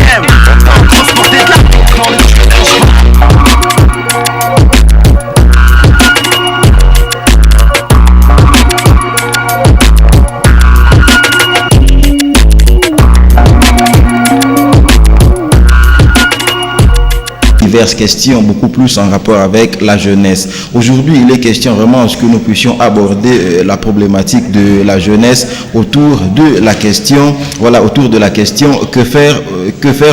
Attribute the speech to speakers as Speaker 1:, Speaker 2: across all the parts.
Speaker 1: M. Transporter de la paix dans le
Speaker 2: diverses questions, beaucoup plus en rapport avec la jeunesse. Aujourd'hui, il est question vraiment à ce que nous puissions aborder la problématique de la jeunesse autour de la question, voilà, autour de la question que faire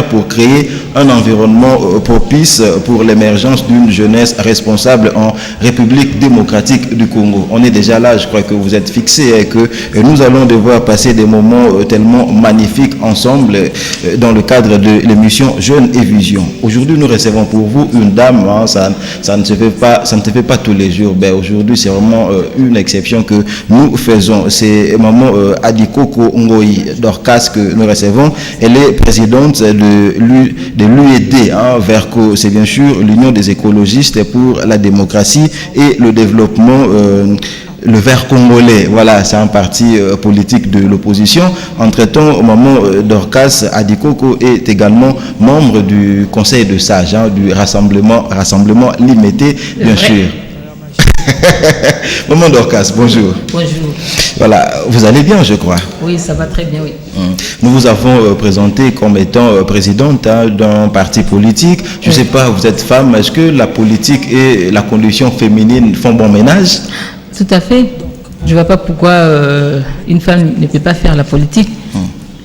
Speaker 2: pour créer un environnement propice pour l'émergence d'une jeunesse responsable en République démocratique du Congo. On est déjà là, je crois que vous êtes fixés et que nous allons devoir passer des moments tellement magnifiques ensemble dans le cadre de l'émission Jeunes et Vision. Aujourd'hui, nous recevons pour vous une dame, hein, ça ne se fait pas tous les jours. Ben, aujourd'hui, c'est vraiment une exception que nous faisons. C'est maman Adikoko Ngoyi Dorcas que nous recevons. Elle est présidente de l'UED, hein, VERCO. C'est bien sûr l'Union des écologistes pour la démocratie et le développement. Le Vert congolais, voilà, c'est un parti politique de l'opposition. Entre-temps, maman Dorcas Adikoko est également membre du Conseil de sages, hein, du rassemblement limité, bien sûr. Maman Dorcas, bonjour.
Speaker 3: Bonjour.
Speaker 2: Voilà, vous allez bien, je crois.
Speaker 3: Oui, ça va très bien, oui.
Speaker 2: Nous vous avons présenté comme étant présidente, hein, d'un parti politique. Je ne sais pas, vous êtes femme, est-ce que la politique et la condition féminine font bon ménage?
Speaker 3: Tout à fait. Je ne vois pas pourquoi une femme ne peut pas faire la politique.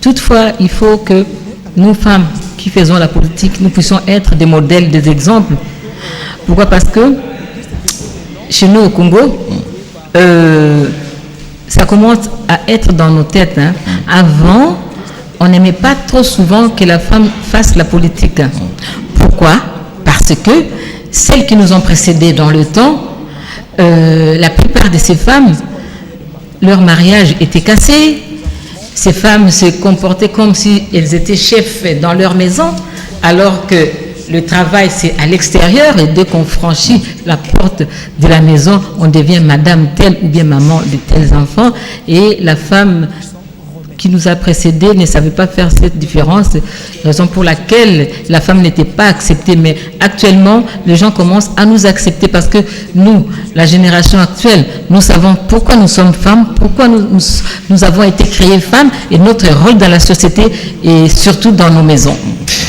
Speaker 3: Toutefois, il faut que nous, femmes qui faisons la politique, nous puissions être des modèles, des exemples. Pourquoi? Parce que chez nous au Congo, ça commence à être dans nos têtes. Hein. Avant, on n'aimait pas trop souvent que la femme fasse la politique. Pourquoi? Parce que celles qui nous ont précédées dans le temps, la plupart de ces femmes, leur mariage était cassé. Ces femmes se comportaient comme si elles étaient chefs dans leur maison, alors que le travail, c'est à l'extérieur. Et dès qu'on franchit la porte de la maison, on devient madame telle ou bien maman de tels enfants. Et la femme qui nous a précédés ne savait pas faire cette différence, raison pour laquelle la femme n'était pas acceptée. Mais actuellement, les gens commencent à nous accepter parce que nous, la génération actuelle, nous savons pourquoi nous sommes femmes, pourquoi nous avons été créées femmes et notre rôle dans la société et surtout dans nos maisons.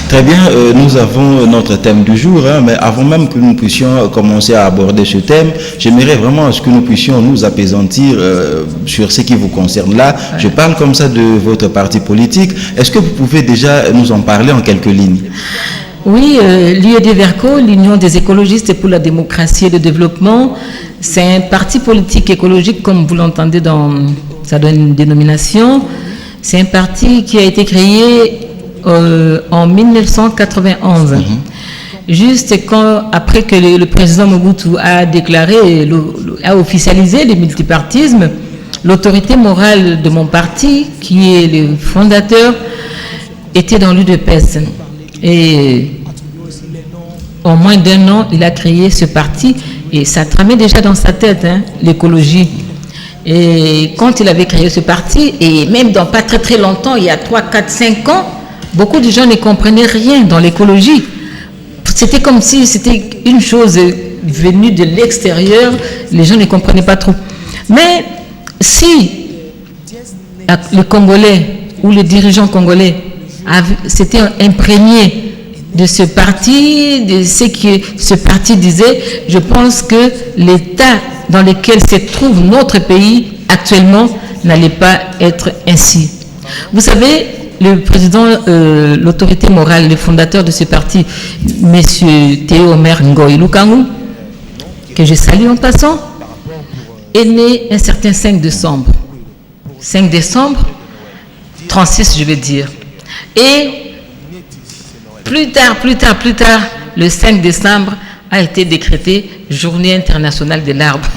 Speaker 2: Très bien, nous avons notre thème du jour, hein, mais avant même que nous puissions commencer à aborder ce thème, j'aimerais vraiment que nous puissions nous apaisantir sur ce qui vous concerne là. Je parle comme ça de votre parti politique. Est-ce que vous pouvez déjà nous en parler en quelques lignes?
Speaker 3: Oui, l'UED VERCO, l'Union des écologistes pour la démocratie et le développement, c'est un parti politique écologique, comme vous l'entendez dans sa dénomination. C'est un parti qui a été créé en 1991, juste après que le président Mobutu a déclaré, a officialisé le multipartisme. L'autorité morale de mon parti, qui est le fondateur, était dans l'UDPS. Et en moins d'un an, il a créé ce parti et ça tramait déjà dans sa tête, hein, l'écologie. Et quand il avait créé ce parti, et même dans pas très très longtemps, il y a 3, 4, 5 ans, beaucoup de gens ne comprenaient rien dans l'écologie. C'était comme si c'était une chose venue de l'extérieur, les gens ne comprenaient pas trop. Mais si les Congolais ou les dirigeants congolais s'étaient imprégnés de ce parti, de ce que ce parti disait, je pense que l'état dans lequel se trouve notre pays actuellement n'allait pas être ainsi. Vous savez, le président, l'autorité morale, le fondateur de ce parti, M. Théo-Omer Ngoyi Lukangu, que je salue en passant, est né un certain 5 décembre. 5 décembre, 36 je vais dire. Et plus tard, le 5 décembre, a été décrétée Journée internationale de l'arbre.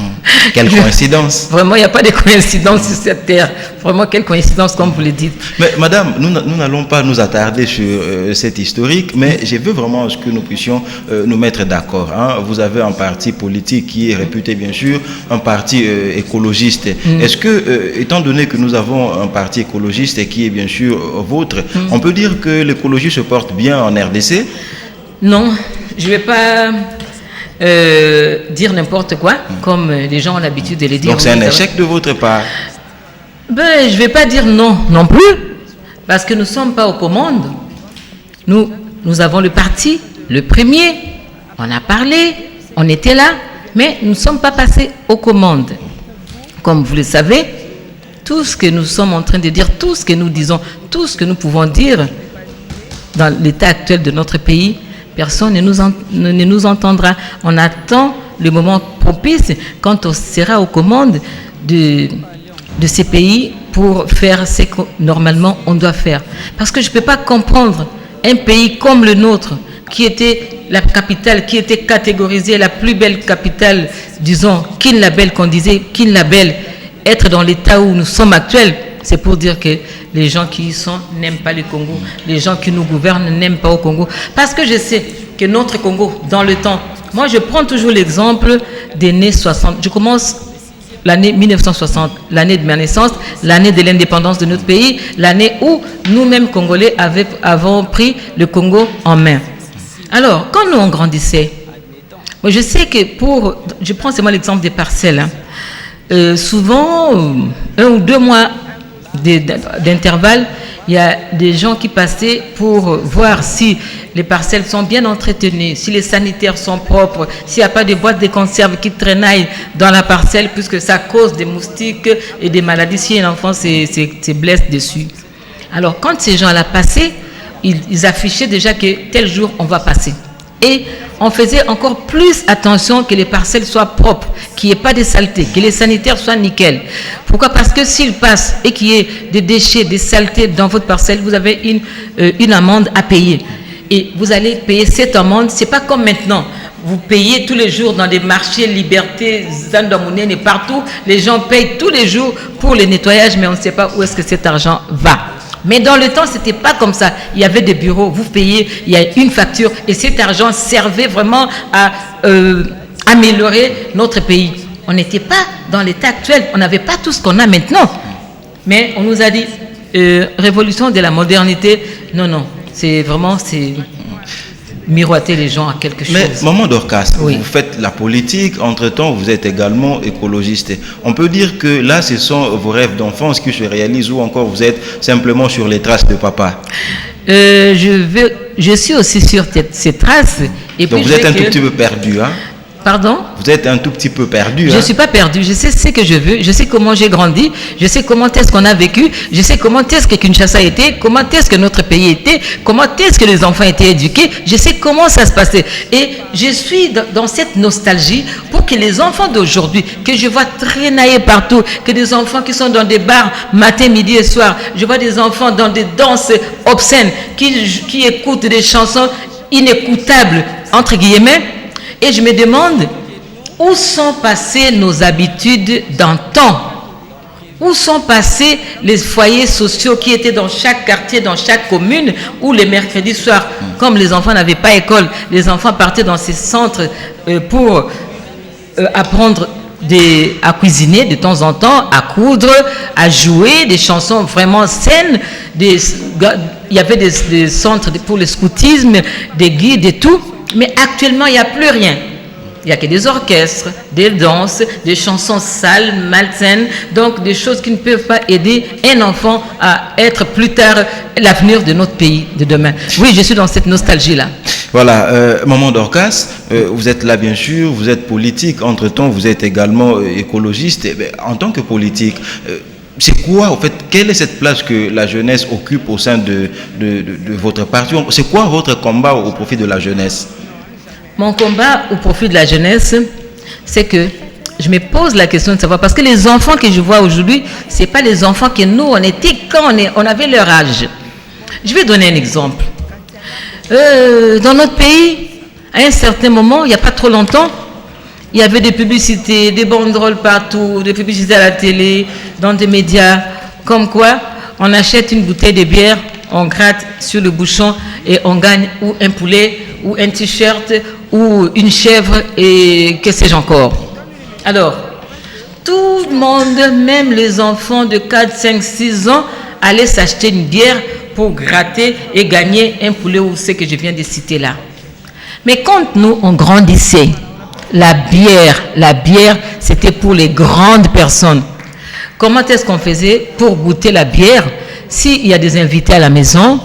Speaker 2: Quelle coïncidence.
Speaker 3: Vraiment, il n'y a pas de coïncidence sur cette terre. Vraiment, quelle coïncidence, comme vous le dites.
Speaker 2: Mais madame, nous n'allons pas nous attarder sur cette historique, mais je veux vraiment que nous puissions nous mettre d'accord. Hein. Vous avez un parti politique qui est réputé, bien sûr, un parti écologiste. Est-ce que, étant donné que nous avons un parti écologiste et qui est bien sûr vôtre, on peut dire que l'écologie se porte bien en RDC? Non, je ne vais pas dire n'importe quoi, comme les gens ont l'habitude de le dire. Donc c'est un échec de votre part?
Speaker 3: Ben, je ne vais pas dire non plus, parce que nous ne sommes pas aux commandes. Nous avons le parti, le premier, on a parlé, on était là, mais nous ne sommes pas passés aux commandes. Comme vous le savez, tout ce que nous sommes en train de dire, tout ce que nous disons, tout ce que nous pouvons dire dans l'état actuel de notre pays, personne ne nous entendra. On attend le moment propice quand on sera aux commandes de ces pays pour faire ce que normalement on doit faire. Parce que je ne peux pas comprendre un pays comme le nôtre, qui était la capitale, qui était catégorisée la plus belle capitale, disons, Kin Label, qu'on disait Kin Label, être dans l'état où nous sommes actuels. C'est pour dire que les gens qui y sont n'aiment pas le Congo. Les gens qui nous gouvernent n'aiment pas au Congo. Parce que je sais que notre Congo, dans le temps, moi je prends toujours l'exemple des années 60. Je commence l'année 1960, l'année de ma naissance, l'année de l'indépendance de notre pays, l'année où nous-mêmes Congolais avons pris le Congo en main. Alors, quand nous on grandissait, moi je sais que je prends seulement l'exemple des parcelles. Souvent, 1 ou 2 mois d'intervalle, il y a des gens qui passaient pour voir si les parcelles sont bien entretenues, si les sanitaires sont propres, s'il n'y a pas de boîtes de conserve qui traînaillent dans la parcelle, puisque ça cause des moustiques et des maladies si un enfant se blesse dessus. Alors, quand ces gens-là passaient, ils affichaient déjà que tel jour, on va passer. Et on faisait encore plus attention que les parcelles soient propres, qu'il n'y ait pas de saleté, que les sanitaires soient nickel. Pourquoi? Parce que s'il passe et qu'il y ait des déchets, des saletés dans votre parcelle, vous avez une amende à payer. Et vous allez payer cette amende. Ce n'est pas comme maintenant. Vous payez tous les jours dans des marchés, Liberté, Zandamounène et partout. Les gens payent tous les jours pour le nettoyage, mais on ne sait pas où est-ce que cet argent va. Mais dans le temps, ce n'était pas comme ça. Il y avait des bureaux, vous payez, il y a une facture et cet argent servait vraiment à améliorer notre pays. On n'était pas dans l'état actuel, on n'avait pas tout ce qu'on a maintenant. Mais on nous a dit, révolution de la modernité, non, c'est vraiment, miroiter les gens à quelque chose.
Speaker 2: Mais Maman Dorcas,
Speaker 3: oui.
Speaker 2: Vous faites la politique, entre-temps vous êtes également écologiste. On peut dire que là ce sont vos rêves d'enfance qui se réalisent ou encore vous êtes simplement sur les traces de papa?
Speaker 3: Je suis aussi sur ces traces. Et
Speaker 2: donc
Speaker 3: puis
Speaker 2: vous êtes un tout petit peu perdu, hein?
Speaker 3: Pardon?
Speaker 2: Vous êtes un tout petit peu perdu.
Speaker 3: Je ne suis pas perdu, je sais ce que je veux, je sais comment j'ai grandi, je sais comment est-ce qu'on a vécu, je sais comment est-ce que Kinshasa était, comment est-ce que notre pays était, comment est-ce que les enfants étaient éduqués, je sais comment ça se passait. Et je suis dans cette nostalgie pour que les enfants d'aujourd'hui, que je vois traînailler partout, que des enfants qui sont dans des bars matin, midi et soir, je vois des enfants dans des danses obscènes, qui écoutent des chansons inécoutables, entre guillemets. Et je me demande, où sont passées nos habitudes d'antan? Où sont passés les foyers sociaux qui étaient dans chaque quartier, dans chaque commune, où les mercredis soirs, comme les enfants n'avaient pas école, les enfants partaient dans ces centres pour apprendre à cuisiner de temps en temps, à coudre, à jouer, des chansons vraiment saines. Il y avait des centres pour le scoutisme, des guides et tout. Mais actuellement, il n'y a plus rien. Il n'y a que des orchestres, des danses, des chansons sales, malsaines, donc des choses qui ne peuvent pas aider un enfant à être plus tard l'avenir de notre pays de demain. Oui, je suis dans cette nostalgie-là.
Speaker 2: Voilà, Maman Dorcas, vous êtes là bien sûr, vous êtes politique, entre-temps vous êtes également écologiste. En tant que politique, c'est quoi, en fait, quelle est cette place que la jeunesse occupe au sein de votre parti? C'est quoi votre combat au profit de la jeunesse?
Speaker 3: Mon combat au profit de la jeunesse, c'est que je me pose la question de savoir, parce que les enfants que je vois aujourd'hui, ce n'est pas les enfants que nous, on était quand on avait leur âge. Je vais donner un exemple. Dans notre pays, À un certain moment, il n'y a pas trop longtemps, il y avait des publicités, des banderoles partout, des publicités à la télé, dans des médias, comme quoi on achète une bouteille de bière, on gratte sur le bouchon et on gagne ou un poulet, ou un t-shirt, ou une chèvre, et que sais-je encore. Alors, tout le monde, même les enfants de 4, 5, 6 ans, allaient s'acheter une bière pour gratter et gagner un poulet ou ce que je viens de citer là. Mais quand nous, on grandissait, la bière, c'était pour les grandes personnes. Comment est-ce qu'on faisait pour goûter la bière? S'il y a des invités à la maison,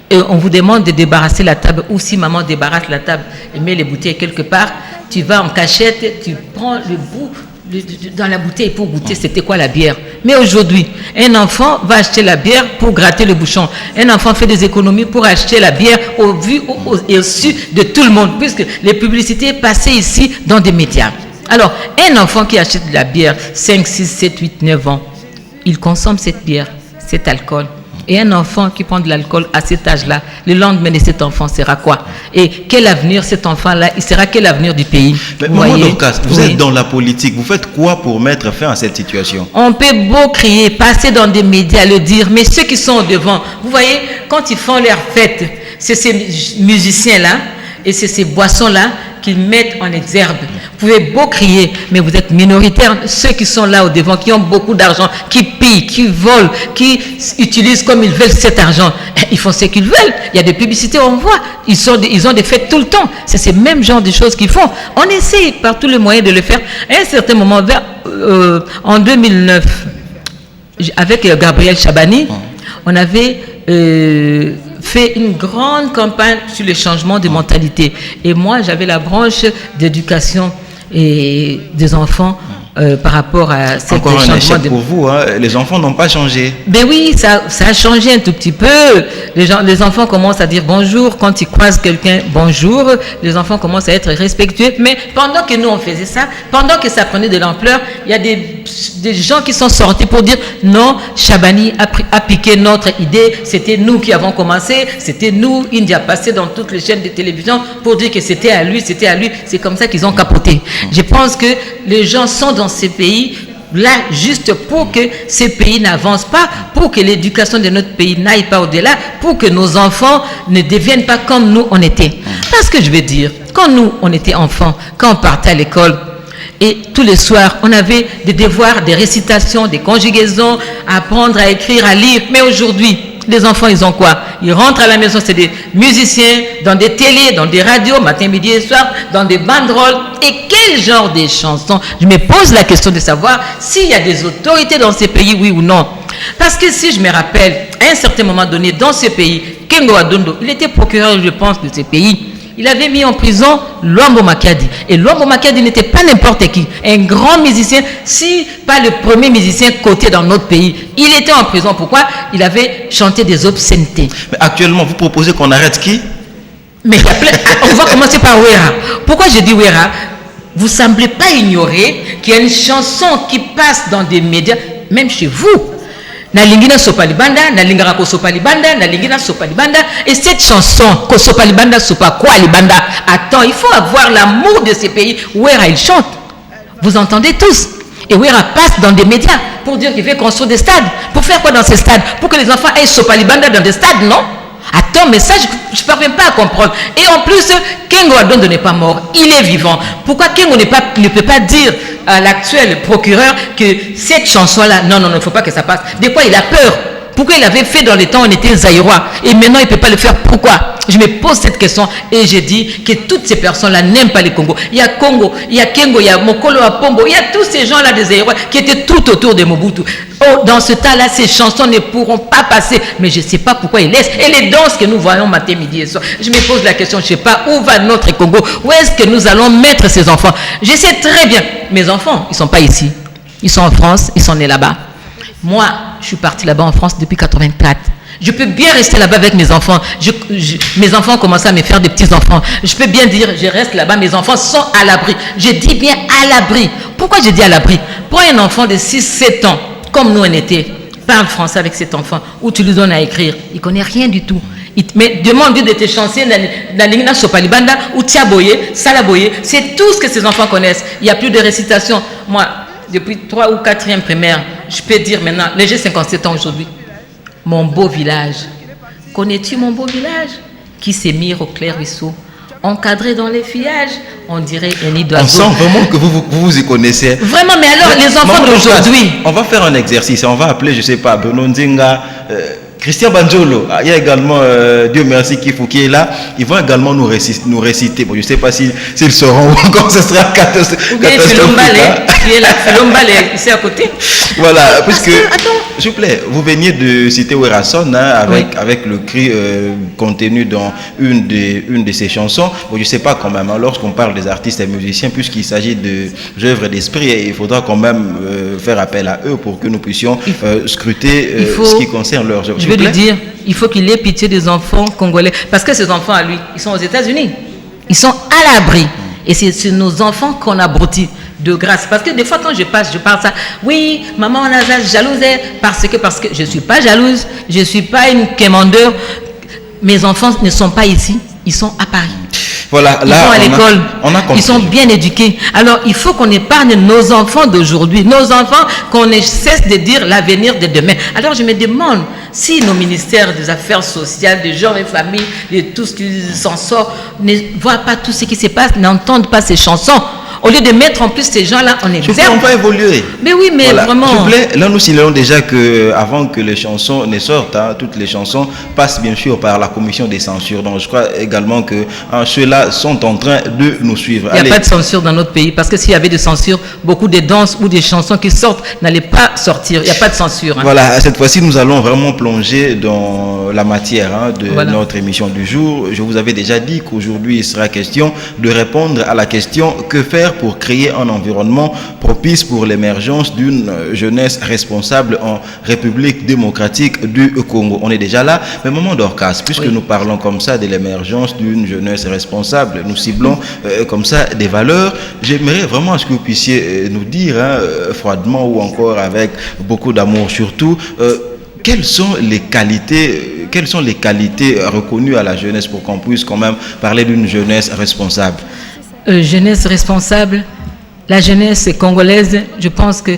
Speaker 3: et on vous demande de débarrasser la table, ou si maman débarrasse la table et met les bouteilles quelque part, tu vas en cachette, tu prends le bout dans la bouteille pour goûter c'était quoi la bière. Mais aujourd'hui, un enfant va acheter la bière pour gratter le bouchon. Un enfant fait des économies pour acheter la bière au vu et au su de tout le monde, puisque les publicités passaient ici dans des médias. Alors, un enfant qui achète de la bière, 5, 6, 7, 8, 9 ans, il consomme cette bière, cet alcool. Et un enfant qui prend de l'alcool à cet âge-là, le lendemain de cet enfant sera quoi? Et quel avenir cet enfant-là, il sera quel avenir du pays?
Speaker 2: Mais Maman Dorcas, vous êtes dans la politique, vous faites quoi pour mettre fin à cette situation?
Speaker 3: On peut beau crier, passer dans des médias, le dire, mais ceux qui sont au devant, vous voyez, quand ils font leur fête, c'est ces musiciens-là et c'est ces boissons-là qu'ils mettent en exergue. Vous pouvez beau crier, mais vous êtes minoritaire. Ceux qui sont là au devant, qui ont beaucoup d'argent, qui pillent, qui volent, qui utilisent comme ils veulent cet argent, ils font ce qu'ils veulent. Il y a des publicités, on voit. Ils ont des fêtes tout le temps. C'est ces mêmes genres de choses qu'ils font. On essaie par tous les moyens de le faire. À un certain moment, en 2009, avec Gabriel Chabani, on avait fait une grande campagne sur le changement de mentalité. Et moi, j'avais la branche d'éducation et des enfants par rapport à cette
Speaker 2: encore un échec pour vous, hein? Les enfants n'ont pas changé.
Speaker 3: Ben oui, ça a changé un tout petit peu. Les enfants commencent à dire bonjour quand ils croisent quelqu'un, bonjour. Les enfants commencent à être respectueux. Mais pendant que nous on faisait ça, pendant que ça prenait de l'ampleur, il y a des gens qui sont sortis pour dire non, Chabani a piqué notre idée, c'était nous qui avons commencé, c'était nous, il y a passé dans toutes les chaînes de télévision pour dire que c'était à lui. C'est comme ça qu'ils ont capoté. Je pense que les gens sont dans ces pays là juste pour que ces pays n'avancent pas, pour que l'éducation de notre pays n'aille pas au-delà, pour que nos enfants ne deviennent pas comme nous on était. Parce que je veux dire, quand nous on était enfants, quand on partait à l'école, et tous les soirs, on avait des devoirs, des récitations, des conjugaisons, apprendre à écrire, à lire. Mais aujourd'hui, les enfants, ils ont quoi? Ils rentrent à la maison, c'est des musiciens, dans des télés, dans des radios, matin, midi et soir, dans des banderoles. Et quel genre de chansons? Je me pose la question de savoir s'il y a des autorités dans ces pays, oui ou non. Parce que si je me rappelle, à un certain moment donné, dans ce pays, Kengo Adondo, il était procureur, je pense, de ce pays. Il avait mis en prison Luambo Makadi. Et Luambo Makadi n'était pas n'importe qui. Un grand musicien, si pas le premier musicien coté dans notre pays. Il était en prison. Pourquoi? Il avait chanté des obscénités.
Speaker 2: Mais actuellement, vous proposez qu'on arrête qui?
Speaker 3: Mais on va commencer par Wera. Pourquoi je dis Wera? Vous ne semblez pas ignorer qu'il y a une chanson qui passe dans des médias, même chez vous. Nalingina Sopalibanda, Nalingara Kosopalibanda, Nalingina Sopalibanda. Et cette chanson, Kosopalibanda, Sopa quoi Libanda? Attends, il faut avoir l'amour de ces pays. Wera, il chante. Vous entendez tous. Et Wera passe dans des médias pour dire qu'il veut construire des stades. Pour faire quoi dans ces stades? Pour que les enfants aient Sopalibanda dans des stades, non? Attends, mais ça, je ne parviens pas à comprendre. Et en plus, Kengo Adondo n'est pas mort, il est vivant. Pourquoi Kengo ne peut pas dire à l'actuel procureur que cette chanson-là, non, il ne faut pas que ça passe. De quoi il a peur? Pourquoi il avait fait dans les temps où on était zaïrois et maintenant il ne peut pas le faire? Pourquoi? Je me pose cette question et j'ai dit que toutes ces personnes-là n'aiment pas les Congo. Il y a Congo, il y a Kengo, il y a Mokolo Apombo, il y a tous ces gens-là des zaïrois qui étaient tout autour de Mobutu. Oh, dans ce temps-là, ces chansons ne pourront pas passer. Mais je ne sais pas pourquoi ils laissent. Et les danses que nous voyons matin, midi et soir, je me pose la question, je ne sais pas où va notre Congo, où est-ce que nous allons mettre ces enfants? Je sais très bien, mes enfants, ils ne sont pas ici. Ils sont en France, ils sont nés là-bas. Moi, je suis partie là-bas en France depuis 84. Je peux bien rester là-bas avec mes enfants. Mes enfants commencent à me faire des petits-enfants. Je peux bien dire, je reste là-bas, mes enfants sont à l'abri. Je dis bien à l'abri. Pourquoi je dis à l'abri? Pour un enfant de 6-7 ans, comme nous on était, parle français avec cet enfant, ou tu lui donnes à écrire, il ne connaît rien du tout. Mais demande-lui de te chanter dans l'Ingna Sopalibanda ou Tiaboye, Salaboye. C'est tout ce que ces enfants connaissent. Il n'y a plus de récitation. Moi, depuis 3 ou 4e primaire, je peux dire maintenant, j'ai 57 ans aujourd'hui, mon beau village. Connais-tu mon beau village qui s'est mis au clair ruisseau, encadré dans les feuillages, on dirait un nid d'oiseau.
Speaker 2: On sent vraiment que vous y connaissez.
Speaker 3: Vraiment, mais alors les enfants d'aujourd'hui.
Speaker 2: On va faire un exercice, on va appeler, je ne sais pas, Benoît Nzinga, Christian Banjolo, il y a également, Dieu merci, Kifou qui est là, ils vont également nous réciter. Bon, je ne sais pas s'ils seront ou encore ce sera catastrophique.
Speaker 3: Ou bien Philombale, qui est là, Philombale ici à côté.
Speaker 2: Voilà, puisque, s'il vous plaît, vous veniez de citer Werason avec le cri contenu dans une de ses chansons. Bon, je ne sais pas quand même, hein, lorsqu'on parle des artistes et musiciens, puisqu'il s'agit d'œuvres d'esprit, il faudra quand même faire appel à eux pour que nous puissions scruter ce qui concerne leurs œuvres.
Speaker 3: Je vais lui dire, il faut qu'il ait pitié des enfants congolais. Parce que ces enfants, à lui, ils sont aux États-Unis. Ils sont à l'abri. Et c'est nos enfants qu'on abrutit de grâce. Parce que des fois, quand je parle ça. Oui, maman, on a jalouse. Parce que je ne suis pas jalouse. Je ne suis pas une commandeur. Mes enfants ne sont pas ici. Ils sont à Paris.
Speaker 2: Voilà,
Speaker 3: ils
Speaker 2: là,
Speaker 3: sont à l'école, ils sont bien éduqués. Alors, il faut qu'on épargne nos enfants d'aujourd'hui, nos enfants, qu'on cesse de dire l'avenir de demain. Alors, je me demande si nos ministères des Affaires sociales, des gens et familles, de tout ce qui s'en sort, ne voient pas tout ce qui se passe, n'entendent pas ces chansons. Au lieu de mettre en plus ces gens-là en exergue.
Speaker 2: On peut évoluer.
Speaker 3: Mais oui, mais voilà. Vraiment.
Speaker 2: S'il vous plaît, là nous signalons déjà qu'avant que les chansons ne sortent, hein, toutes les chansons passent bien sûr par la commission des censures. Donc je crois également que ceux-là sont en train de nous suivre.
Speaker 3: Il n'y a pas de censure dans notre pays, parce que s'il y avait de censure, beaucoup de danses ou des chansons qui sortent n'allaient pas sortir. Il n'y a pas de censure. Hein.
Speaker 2: Voilà, cette fois-ci nous allons vraiment plonger dans la matière de notre émission du jour. Je vous avais déjà dit qu'aujourd'hui il sera question de répondre à la question que faire pour créer un environnement propice pour l'émergence d'une jeunesse responsable en République démocratique du Congo. On est déjà là, mais moment d'Orcas, puisque nous parlons comme ça de l'émergence d'une jeunesse responsable, nous ciblons comme ça des valeurs. J'aimerais vraiment que vous puissiez nous dire froidement ou encore avec beaucoup d'amour surtout, quelles sont les qualités reconnues à la jeunesse pour qu'on puisse quand même parler d'une jeunesse responsable?
Speaker 3: Jeunesse responsable, la jeunesse congolaise, je pense que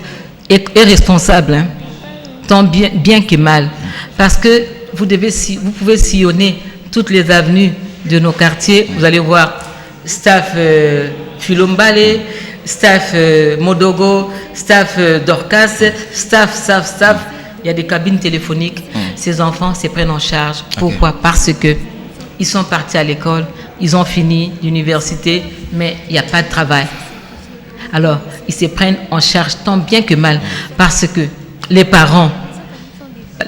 Speaker 3: est responsable, hein, tant bien que mal, parce que vous pouvez sillonner toutes les avenues de nos quartiers, vous allez voir staff Philombale, staff Modogo, staff Dorcas, staff, il y a des cabines téléphoniques. Ces enfants se prennent en charge. Pourquoi? Parce que ils sont partis à l'école, ils ont fini l'université, mais il n'y a pas de travail. Alors, ils se prennent en charge tant bien que mal, parce que les parents,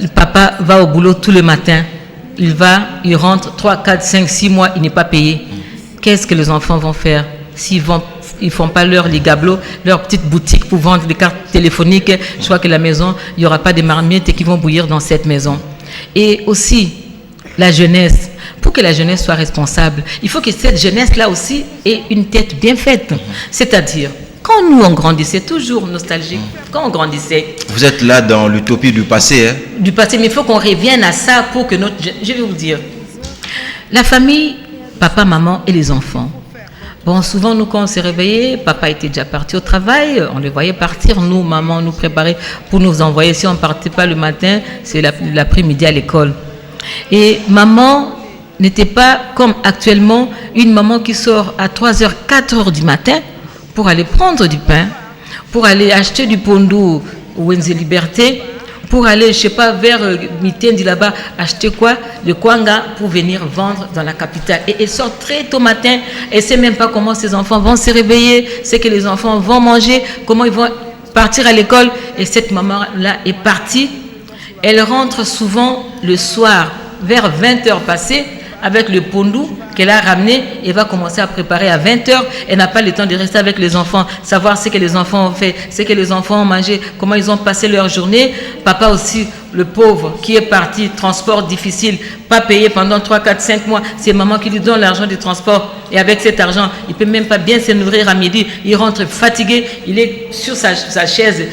Speaker 3: le papa va au boulot tous les matins, il rentre 3, 4, 5, 6 mois, il n'est pas payé. Qu'est-ce que les enfants vont faire s'ils ne font pas leur ligablo, leur petite boutique pour vendre des cartes téléphoniques? Je crois que la maison, il n'y aura pas de marmites qui vont bouillir dans cette maison. Et aussi, la jeunesse. Pour que la jeunesse soit responsable, il faut que cette jeunesse-là aussi ait une tête bien faite. C'est-à-dire, quand nous on grandissait, toujours nostalgique, quand on grandissait...
Speaker 2: Vous êtes là dans l'utopie du passé. Hein?
Speaker 3: Du passé, mais il faut qu'on revienne à ça pour que notre... Je vais vous dire, la famille, papa, maman et les enfants. Bon, souvent, nous, quand on s'est réveillés, papa était déjà parti au travail, on les voyait partir, nous, maman, nous préparait pour nous envoyer. Si on ne partait pas le matin, c'est l'après-midi à l'école. Et maman n'était pas comme actuellement une maman qui sort à 3h, 4h du matin pour aller prendre du pain, pour aller acheter du pondou ou Wenze Liberté, pour aller, je ne sais pas, vers Mitendi là-bas, acheter quoi? Le kwanga pour venir vendre dans la capitale. Et elle sort très tôt matin, elle ne sait même pas comment ses enfants vont se réveiller, c'est que les enfants vont manger, comment ils vont partir à l'école. Et cette maman-là est partie. Elle rentre souvent le soir, vers 20h passées, avec le pondou qu'elle a ramené et va commencer à préparer à 20h. Elle n'a pas le temps de rester avec les enfants, savoir ce que les enfants ont fait, ce que les enfants ont mangé, comment ils ont passé leur journée. Papa aussi, le pauvre qui est parti, transport difficile, pas payé pendant 3, 4, 5 mois. C'est maman qui lui donne l'argent du transport. Et avec cet argent, il ne peut même pas bien se nourrir à midi. Il rentre fatigué, il est sur sa chaise.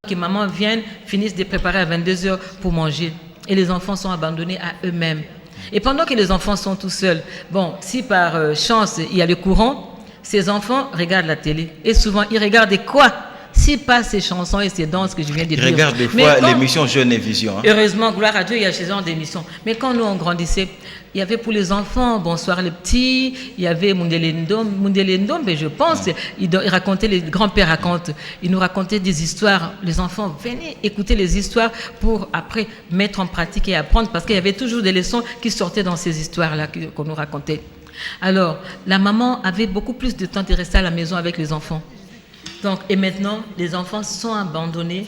Speaker 3: que maman vienne, finisse de préparer à 22h pour manger. Et les enfants sont abandonnés à eux-mêmes. Et pendant que les enfants sont tout seuls, bon, si par chance il y a le courant, ces enfants regardent la télé. Et souvent, ils regardent quoi? Si pas ces chansons et ces danses que je viens de dire.
Speaker 2: Ils regardent des fois l'émission Jeune et Vision. Hein.
Speaker 3: Heureusement, gloire à Dieu, il y a ce genre d'émissions. Mais quand nous, on grandissait, il y avait pour les enfants, Bonsoir les petits, il y avait Mundelendom, mais je pense, il racontait, les grands-pères racontent, ils nous racontaient des histoires. Les enfants venaient écouter les histoires pour après mettre en pratique et apprendre, parce qu'il y avait toujours des leçons qui sortaient dans ces histoires-là qu'on nous racontait. Alors, la maman avait beaucoup plus de temps de rester à la maison avec les enfants. Donc, et maintenant, les enfants sont abandonnés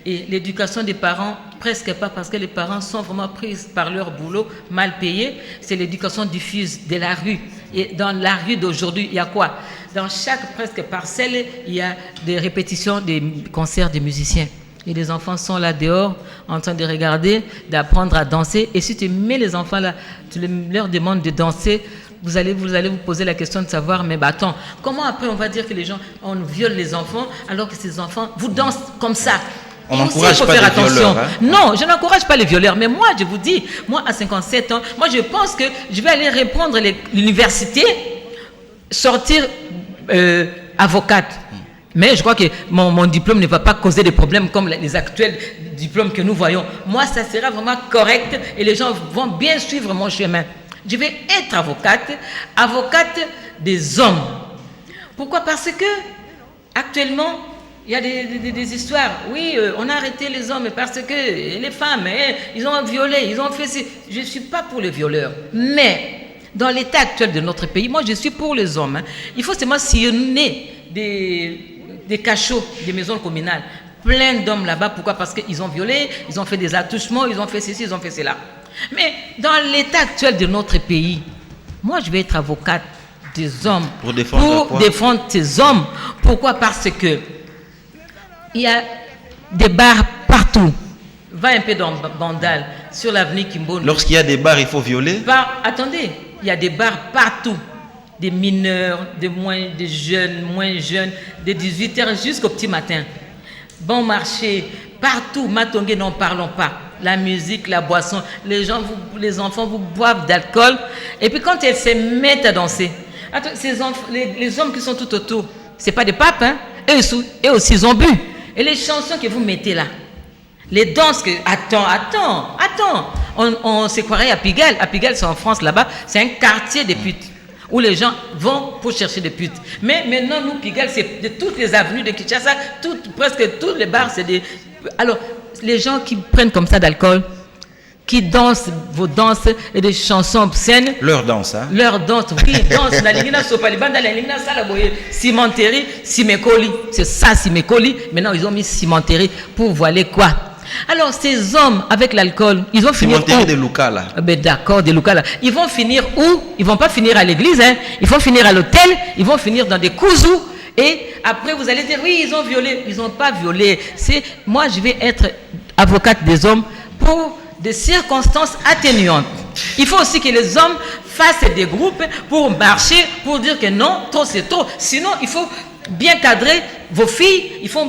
Speaker 3: et l'éducation des parents, presque pas, parce que les parents sont vraiment pris par leur boulot, mal payés. C'est l'éducation diffuse de la rue. Et dans la rue d'aujourd'hui, il y a quoi? Dans chaque presque parcelle, il y a des répétitions des concerts des musiciens. Et les enfants sont là dehors, en train de regarder, d'apprendre à danser. Et si tu mets les enfants là, tu leur demandes de danser, vous allez vous poser la question de savoir, mais bah attends, comment après on va dire que les gens, on viole les enfants, alors que ces enfants, vous dansent comme ça?
Speaker 2: On n'encourage pas les violeurs. Hein?
Speaker 3: Non, je n'encourage pas les violeurs, mais moi, je vous dis, moi, à 57 ans, moi, je pense que je vais aller reprendre l'université, sortir avocate. Mais je crois que mon diplôme ne va pas causer des problèmes comme les actuels diplômes que nous voyons. Moi, ça sera vraiment correct et les gens vont bien suivre mon chemin. Je vais être avocate des hommes. Pourquoi? Parce que actuellement, il y a des histoires. Oui, on a arrêté les hommes parce que les femmes, ils ont violé, ils ont fait... Je ne suis pas pour les violeurs. Mais dans l'état actuel de notre pays, moi je suis pour les hommes. Hein. Il faut seulement sillonner des cachots, des maisons communales. Plein d'hommes là-bas. Pourquoi? Parce qu'ils ont violé, ils ont fait des attouchements, ils ont fait ceci, ils ont fait cela. Mais dans l'état actuel de notre pays, moi je vais être avocate des hommes
Speaker 2: pour défendre
Speaker 3: ces hommes. Pourquoi? Parce que il y a des bars partout. Va un peu dans Bandal, sur l'avenue Kimbono.
Speaker 2: Lorsqu'il y a des bars, il faut violer?
Speaker 3: Attendez, il y a des bars partout. Des mineurs, des jeunes, moins jeunes, de 18h jusqu'au petit matin. Bon marché, partout. Matongé, n'en parlons pas. La musique, la boisson, les enfants vous boivent d'alcool. Et puis quand elles se mettent à danser, les hommes qui sont tout autour, c'est pas des papes, hein? Eux aussi, ils ont bu. Et les chansons que vous mettez là, les danses que... Attends. On se croirait à Pigalle. À Pigalle, c'est en France, là-bas. C'est un quartier de putes où les gens vont pour chercher des putes. Mais maintenant, nous, Pigalle, c'est de toutes les avenues de Kinshasa, presque tous les bars, c'est des... Alors, les gens qui prennent comme ça d'alcool, qui dansent vos danses et des chansons obscènes.
Speaker 2: Leur danse, hein?
Speaker 3: Leur danse, oui, danse. La lingina sopalibanda, la lingina salaboye, cimenterie, simekoli. C'est ça, simekoli. Maintenant, ils ont mis cimenterie pour voiler quoi? Alors, ces hommes, avec l'alcool, ils vont finir où?
Speaker 2: Cimenterie de Luka, là.
Speaker 3: Ben, d'accord, de Luka, là. Ils vont finir où? Ils vont pas finir à l'église, hein? Ils vont finir à l'hôtel, ils vont finir dans des cousous. Et après, vous allez dire, oui, ils ont violé. Ils n'ont pas violé. Moi, je vais être avocate des hommes pour des circonstances atténuantes. Il faut aussi que les hommes fassent des groupes pour marcher, pour dire que non, trop c'est trop. Sinon, il faut bien cadrer vos filles, il faut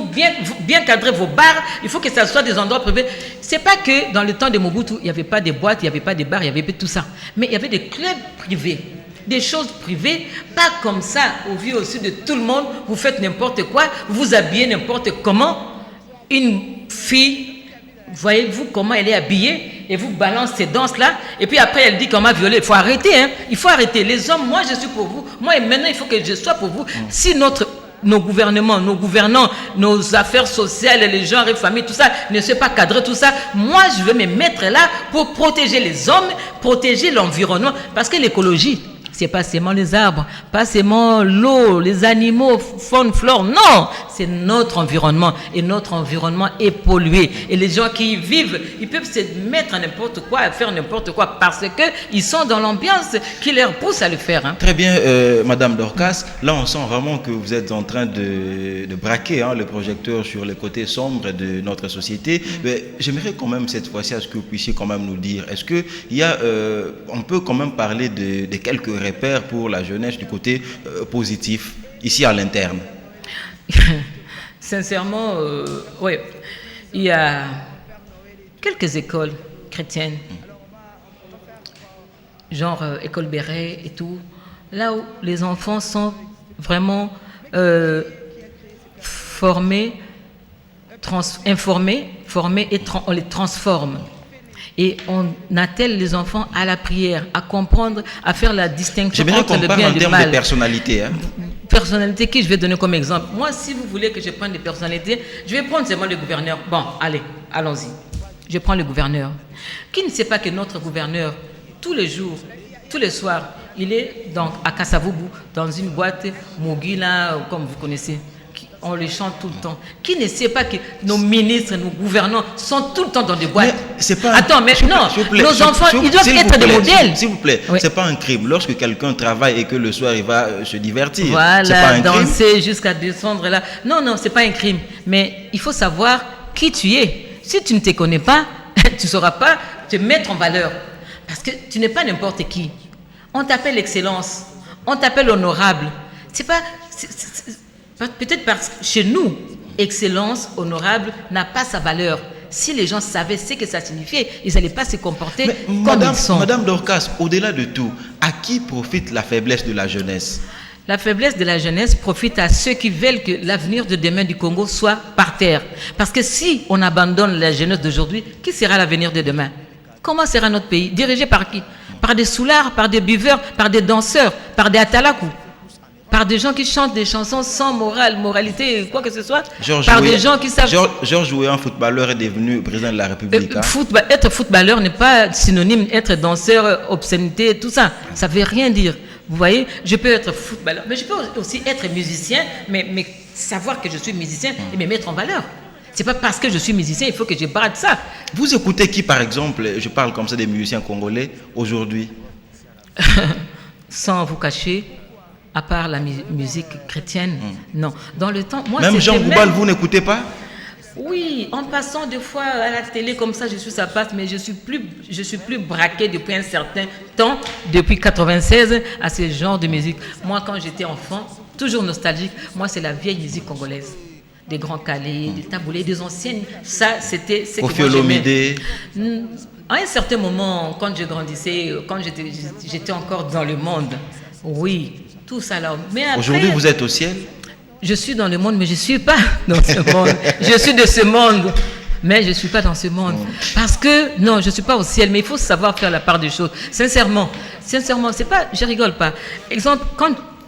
Speaker 3: bien cadrer vos bars, il faut que ça soit des endroits privés. C'est pas que dans le temps de Mobutu, il n'y avait pas de boîtes, il n'y avait pas de bars, il n'y avait pas tout ça. Mais il y avait des clubs privés. Des choses privées, pas comme ça, au vu aussi de tout le monde, vous faites n'importe quoi, vous habillez n'importe comment. Une fille, voyez-vous comment elle est habillée, et vous balancez ces danses-là, et puis après elle dit qu'on m'a violé. Il faut arrêter, hein. Il faut arrêter. Les hommes, moi je suis pour vous, moi et maintenant il faut que je sois pour vous. Si nos gouvernements, nos gouvernants, nos affaires sociales, les genres et familles, tout ça, ne sont pas cadrés, tout ça, moi je vais me mettre là pour protéger les hommes, protéger l'environnement, parce que l'écologie, c'est pas seulement les arbres, pas seulement l'eau, les animaux, faune, flore. Non, c'est notre environnement. Et notre environnement est pollué. Et les gens qui y vivent, ils peuvent se mettre à n'importe quoi, à faire n'importe quoi, parce qu'ils sont dans l'ambiance qui leur pousse à le faire. Hein.
Speaker 2: Très bien, Madame Dorcas. Là, on sent vraiment que vous êtes en train de braquer le projecteur sur les côtés sombres de notre société. Mais j'aimerais quand même, cette fois-ci, à ce que vous puissiez quand même nous dire, est-ce qu'il y a, on peut quand même parler de quelques repères pour la jeunesse du côté positif, ici à l'interne?
Speaker 3: Sincèrement, oui. Il y a quelques écoles chrétiennes, genre École Béret et tout, là où les enfants sont vraiment formés, informés, formés et on les transforme. Et on attelle les enfants à la prière, à comprendre, à faire la distinction entre le bien et le mal.
Speaker 2: J'aimerais qu'on parle en termes de personnalité. Hein.
Speaker 3: Personnalité qui je vais donner comme exemple. Moi, si vous voulez que je prenne des personnalités, je vais prendre seulement le gouverneur. Bon, allez, allons-y. Je prends le gouverneur. Qui ne sait pas que notre gouverneur, tous les jours, tous les soirs, il est donc à Kasavubu, dans une boîte Mogila, comme vous connaissez. On les chante tout le temps. Qui ne sait pas que nos ministres, nos gouvernants sont tout le temps dans des boîtes?
Speaker 2: C'est pas
Speaker 3: Attends, mais non, nos enfants, ils doivent être des modèles.
Speaker 2: S'il vous plaît, oui. C'est pas un crime. Lorsque quelqu'un travaille et que le soir il va se divertir,
Speaker 3: voilà,
Speaker 2: c'est pas un
Speaker 3: danser jusqu'à descendre là. Non, non, c'est pas un crime. Mais il faut savoir qui tu es. Si tu ne te connais pas, tu ne sauras pas te mettre en valeur. Parce que tu n'es pas n'importe qui. On t'appelle excellence, on t'appelle honorable. C'est pas... Peut-être parce que chez nous, excellence, honorable, n'a pas sa valeur. Si les gens savaient ce que ça signifiait, ils n'allaient pas se comporter comme ils sont.
Speaker 2: Madame Dorcas, au-delà de tout, à qui profite la faiblesse de la jeunesse?
Speaker 3: La faiblesse de la jeunesse profite à ceux qui veulent que l'avenir de demain du Congo soit par terre. Parce que si on abandonne la jeunesse d'aujourd'hui, qui sera l'avenir de demain? Comment sera notre pays? Dirigé par qui? Par des soulards, par des buveurs, par des danseurs, par des atalakou, par des gens qui chantent des chansons sans morale, moralité, quoi que ce soit. Des gens qui savent...
Speaker 2: Georges Weah, footballeur, est devenu président de la République.
Speaker 3: Être footballeur n'est pas synonyme d'être danseur, obscénité, tout ça. Ça ne veut rien dire. Vous voyez, je peux être footballeur, mais je peux aussi être musicien, mais savoir que je suis musicien et me mettre en valeur. C'est pas parce que je suis musicien, il faut que je brade ça.
Speaker 2: Vous écoutez qui, par exemple, je parle comme ça des musiciens congolais, aujourd'hui?
Speaker 3: Sans vous cacher, à part la musique chrétienne, non. Dans le temps, moi,
Speaker 2: même Jean Goubal, vous n'écoutez pas?
Speaker 3: Oui, en passant des fois à la télé comme ça, je suis sa passe, mais je suis plus braqué depuis un certain temps, depuis 96, à ce genre de musique. Moi, quand j'étais enfant, toujours nostalgique, moi, c'est la vieille musique congolaise. Des grands calés, des taboulés, des anciennes. Ça, c'était ce que moi j'aimais. À un certain moment, quand je grandissais, quand j'étais encore dans le monde, oui, tout ça là. Mais après,
Speaker 2: aujourd'hui, vous êtes au ciel?
Speaker 3: Je suis dans le monde, mais je ne suis pas dans ce monde. Je suis de ce monde, mais je ne suis pas dans ce monde. Parce que, non, je ne suis pas au ciel, mais il faut savoir faire la part des choses. Sincèrement, c'est pas, je rigole pas. Exemple,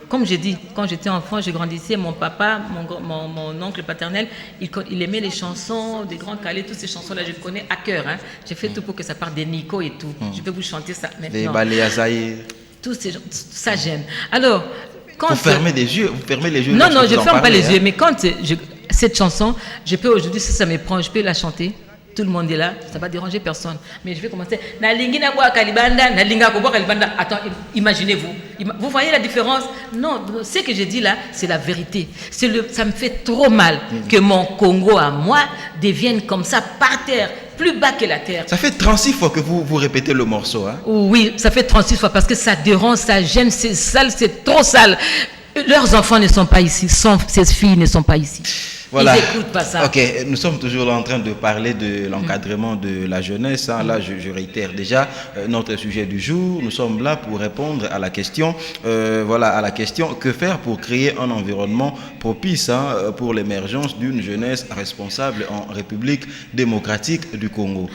Speaker 3: comme j'ai dit, quand j'étais enfant, je grandissais, mon papa, mon oncle paternel, il aimait les chansons, des grands calés, toutes ces chansons-là, je connais à cœur. Hein. J'ai fait tout pour que ça parte des Nico et tout. Je vais vous chanter ça maintenant.
Speaker 2: Les Baléazaï.
Speaker 3: Tous ces gens, ça gêne. Alors,
Speaker 2: vous fermez les yeux.
Speaker 3: Non, je ne ferme pas les yeux. Mais quand cette chanson, je peux aujourd'hui, si ça me prend, je peux la chanter. Tout le monde est là, ça ne va déranger personne. Mais je vais commencer. Attends, imaginez-vous. Vous voyez la différence? Non, ce que j'ai dit là, c'est la vérité. Ça me fait trop mal que mon Congo à moi devienne comme ça, par terre, plus bas que la terre.
Speaker 2: Ça fait 36 fois que vous répétez le morceau. Hein?
Speaker 3: Oui, ça fait 36 fois parce que ça dérange, ça gêne, c'est sale, c'est trop sale. Leurs enfants ne sont pas ici, ces filles ne sont pas ici.
Speaker 2: Voilà.
Speaker 3: Ils n'écoutent pas ça.
Speaker 2: Ok, nous sommes toujours là en train de parler de l'encadrement de la jeunesse. Hein. Là, je réitère déjà notre sujet du jour. Nous sommes là pour répondre à la question, que faire pour créer un environnement propice pour l'émergence d'une jeunesse responsable en République démocratique du Congo.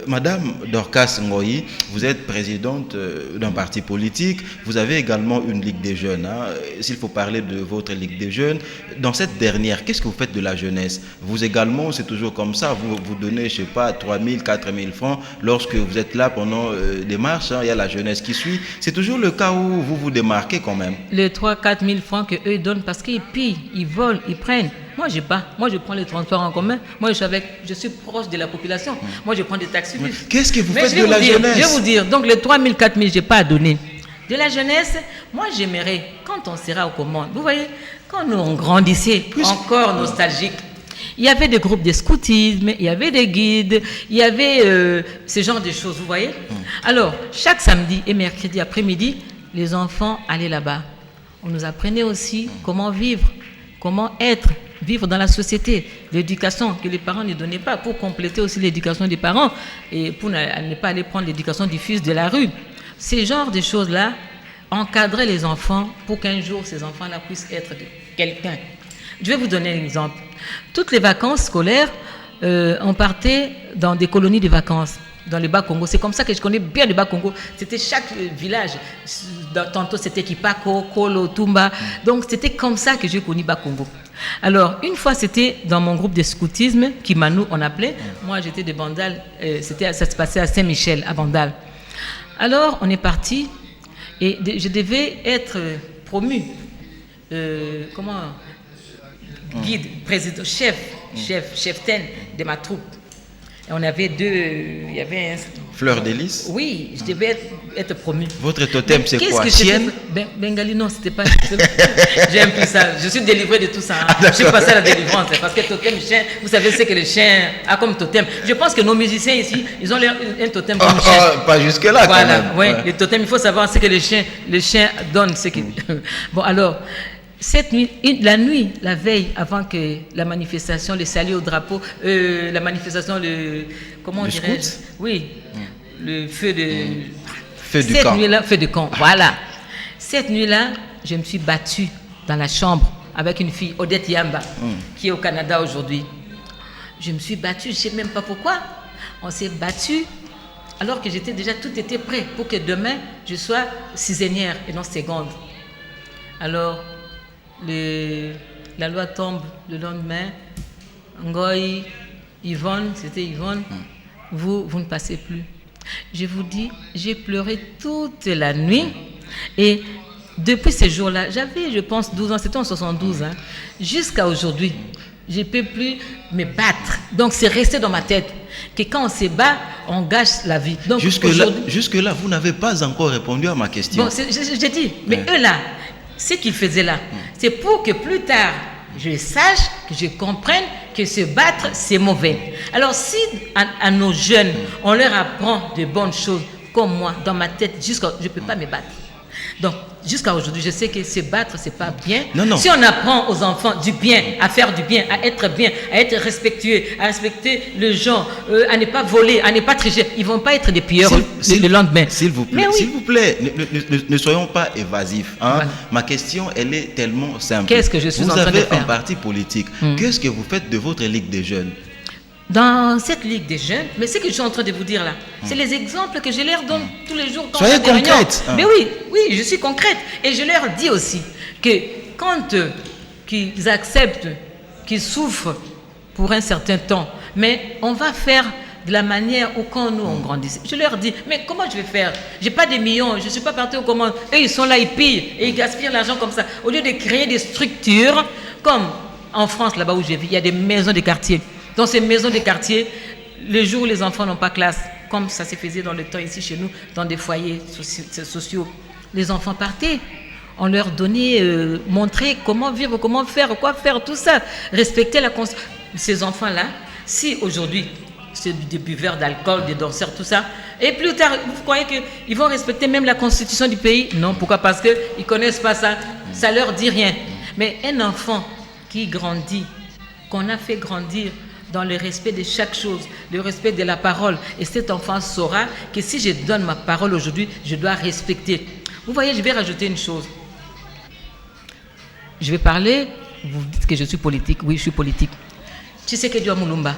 Speaker 2: Madame Dorcas Ngoyi, vous êtes présidente d'un parti politique. Vous avez également une Ligue des jeunes. Hein. S'il faut parler de votre Ligue des jeunes, dans cette dernière, qu'est-ce que vous faites de la jeunesse? Vous également, c'est toujours comme ça, vous donnez, je sais pas, 3 000, 4 000 francs lorsque vous êtes là pendant des marches, il y a la jeunesse qui suit. C'est toujours le cas où vous vous démarquez quand même. Les
Speaker 3: 3 4 000 francs qu'eux donnent parce qu'ils pillent, ils volent, ils prennent. Moi, j'ai pas. Moi, je prends les transports en commun. Moi, je suis proche de la population. Moi, je prends des taxis.
Speaker 2: Qu'est-ce que vous faites de la jeunesse?
Speaker 3: Je vais vous dire, donc les 3 000, 4 000, je n'ai pas à donner. De la jeunesse, moi, j'aimerais, quand on sera aux commandes, vous voyez, quand nous on grandissait, encore nostalgique, il y avait des groupes de scoutisme, il y avait des guides, il y avait ce genre de choses, vous voyez. Alors, chaque samedi et mercredi après-midi, les enfants allaient là-bas. On nous apprenait aussi comment vivre, comment être vivre dans la société, l'éducation que les parents ne donnaient pas, pour compléter aussi l'éducation des parents et pour ne pas aller prendre l'éducation du fils de la rue. Ces genres de choses-là, encadrer les enfants pour qu'un jour ces enfants-là puissent être de quelqu'un. Je vais vous donner un exemple. Toutes les vacances scolaires, on partait dans des colonies de vacances. Dans le Bas-Congo, c'est comme ça que je connais bien le Bas-Congo. C'était chaque village. Tantôt c'était Kipako, Kolo, Tumba. Donc c'était comme ça que j'ai connu Bas-Congo. Alors une fois c'était dans mon groupe de scoutisme, Kimanou on appelait. Moi j'étais de Bandal, ça se passait à Saint-Michel, à Bandal. Alors on est parti et je devais être promu. Guide, président, chef de ma troupe. Et on avait il y avait un...
Speaker 2: Fleur d'Hélice?
Speaker 3: Oui, je devais être promu.
Speaker 2: Votre totem, c'est quoi?
Speaker 3: Chienne? Bengali, non, c'était pas... J'aime plus ça. Je suis délivré de tout ça. Hein. Je suis passé à la délivrance. Parce que totem, chien, vous savez ce que le chien a comme totem. Je pense que nos musiciens ici, ils ont un totem comme chien.
Speaker 2: Pas jusque-là,
Speaker 3: voilà,
Speaker 2: quand même.
Speaker 3: Oui, ouais. Le totem, il faut savoir ce que le chien donne. Ce qu'il... Bon, alors... Cette nuit, la veille, avant que la manifestation, le salut au drapeau, la manifestation, comment on dirait? Oui, le feu du camp. Cette nuit-là, feu de camp, voilà. Cette nuit-là, je me suis battue dans la chambre avec une fille, Odette Yamba, qui est au Canada aujourd'hui. Je me suis battue, je ne sais même pas pourquoi. On s'est battu alors que tout était prêt pour que demain, je sois sixième et non seconde. Alors, la loi tombe le lendemain. Ngoï, Yvonne, c'était Yvonne, vous ne passez plus. Je vous dis, j'ai pleuré toute la nuit et depuis ce jour-là, j'avais, je pense, 12 ans, c'était en 72, hein, jusqu'à aujourd'hui, je ne peux plus me battre. Donc c'est resté dans ma tête que quand on se bat, on gâche la vie. Donc,
Speaker 2: jusque-là, vous n'avez pas encore répondu à ma question.
Speaker 3: Bon, j'ai dit, mais eux là, ce qu'ils faisaient là, c'est pour que plus tard, je sache, que je comprenne que se battre, c'est mauvais. Alors si à nos jeunes, on leur apprend de bonnes choses, comme moi, dans ma tête, je ne peux pas me battre. Donc, jusqu'à aujourd'hui, je sais que se battre, ce n'est pas bien.
Speaker 2: Non.
Speaker 3: Si on apprend aux enfants du bien, à faire du bien, à être respectueux, à respecter le genre, à ne pas voler, à ne pas tricher, ils ne vont pas être des pilleurs le lendemain.
Speaker 2: S'il vous plaît, oui. S'il vous plaît, ne soyons pas évasifs. Hein. Voilà. Ma question, elle est tellement simple.
Speaker 3: Qu'est-ce que je suis en train de faire?
Speaker 2: Vous avez un parti politique. Qu'est-ce que vous faites de votre Ligue des jeunes?
Speaker 3: Dans cette Ligue des jeunes, mais ce que je suis en train de vous dire là, c'est les exemples que je leur donne tous les jours.
Speaker 2: Soyez concrète.
Speaker 3: Mais oui, je suis concrète. Et je leur dis aussi que quand qu'ils acceptent, qu'ils souffrent pour un certain temps, mais on va faire de la manière où quand nous on grandissait. Je leur dis, mais comment je vais faire? J'ai pas des millions, je ne suis pas parti aux commandes. Et ils sont là, ils pillent et ils gaspillent l'argent comme ça. Au lieu de créer des structures, comme en France, là-bas où j'ai vu, il y a des maisons de quartier. Dans ces maisons de quartier, le jour où les enfants n'ont pas classe, comme ça se faisait dans le temps ici chez nous, dans des foyers sociaux, les enfants partaient. On leur donnait, montrer comment vivre, comment faire, quoi faire, tout ça. Respecter ces enfants-là, si aujourd'hui, c'est des buveurs d'alcool, des danseurs, tout ça, et plus tard, vous croyez qu'ils vont respecter même la constitution du pays? Non, pourquoi? Parce qu'ils ne connaissent pas ça, ça ne leur dit rien. Mais un enfant qui grandit, qu'on a fait grandir, dans le respect de chaque chose, le respect de la parole. Et cet enfant saura que si je donne ma parole aujourd'hui, je dois respecter. Vous voyez, je vais rajouter une chose. Je vais parler, vous dites que je suis politique. Oui, je suis politique. Tshisekedi Mulumba,